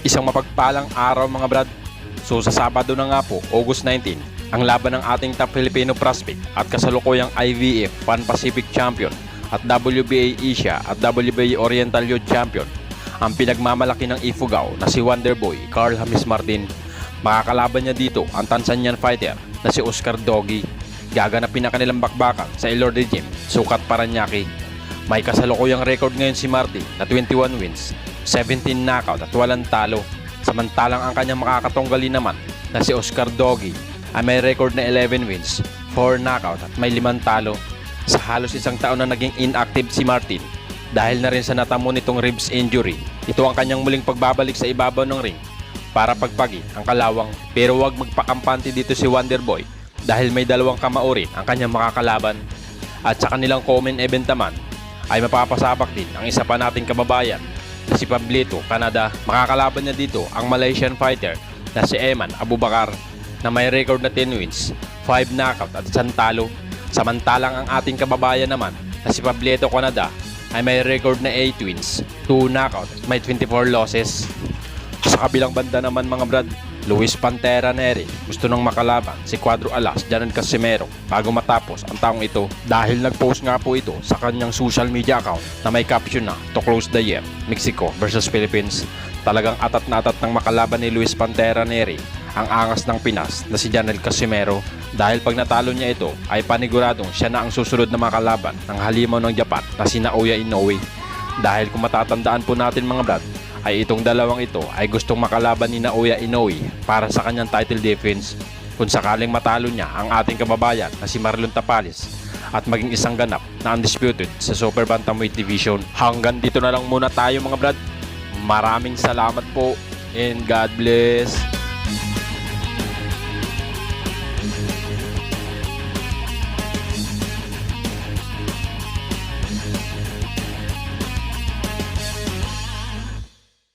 Isang mapagpalang araw mga brad. So sa Sabado na nga po, August 19, ang laban ng ating top Filipino prospect at kasalukuyang IVF Pan Pacific Champion at WBA Asia at WBA Oriental Youth Champion, ang pinagmamalaki ng Ifugao na si Wonderboy Carl James Martin. Makakalaban niya dito ang Tanzanian fighter na si Oscar Doggy. Gaganapin na kanilang bakbakan sa Elorde Gym, Sukat, Paranaque. May kasalukuyang record ngayon si Martin na 21 wins, 17 knockout at walang talo. Samantalang ang kanyang makakatunggali naman na si Oscar Doggy ay may record na 11 wins, 4 knockout at may 5 talo. Sa halos isang taon na naging inactive si Martin dahil na rin sa natamo nitong ribs injury, ito ang kanyang muling pagbabalik sa ibabaw ng ring para pagpagi ang kalawang. Pero huwag magpakampante dito si Wonderboy dahil may dalawang kamao rin ang kanyang makakalaban. At sa kanilang common event naman ay mapapasabak din ang isa pa nating kababayan na si Pablito, Canada. Makakalaban niya dito ang Malaysian fighter na si Eman Abubakar na may record na 10 wins, 5 knockout at 1 talo. Samantalang ang ating kababayan naman na si Pablito, Canada ay may record na 8 wins, 2 knockout at may 24 losses. Sa kabilang banda naman mga brad, Luis Pantera Neri gusto nang makalaban si Cuadro Alas Janan Casimero bago matapos ang taong ito dahil nagpost nga po ito sa kanyang social media account na may caption na "To close the year, Mexico versus Philippines." Talagang atat na atat ng makalaban ni Luis Pantera Neri ang angas ng Pinas na si Janel Casimero dahil pag natalo niya ito ay paniguradong siya na ang susunod na makalaban ng halimaw ng Japan na si Naoya Inoue. Dahil kung matatandaan po natin mga brad, ay itong dalawang ito ay gustong makalaban ni Naoya Inoue para sa kanyang title defense kung sakaling matalo niya ang ating kababayan na si Marlon Tapales at maging isang ganap na undisputed sa Super Bantamweight Division. Hanggang dito na lang muna tayo mga brad. Maraming salamat po and God bless.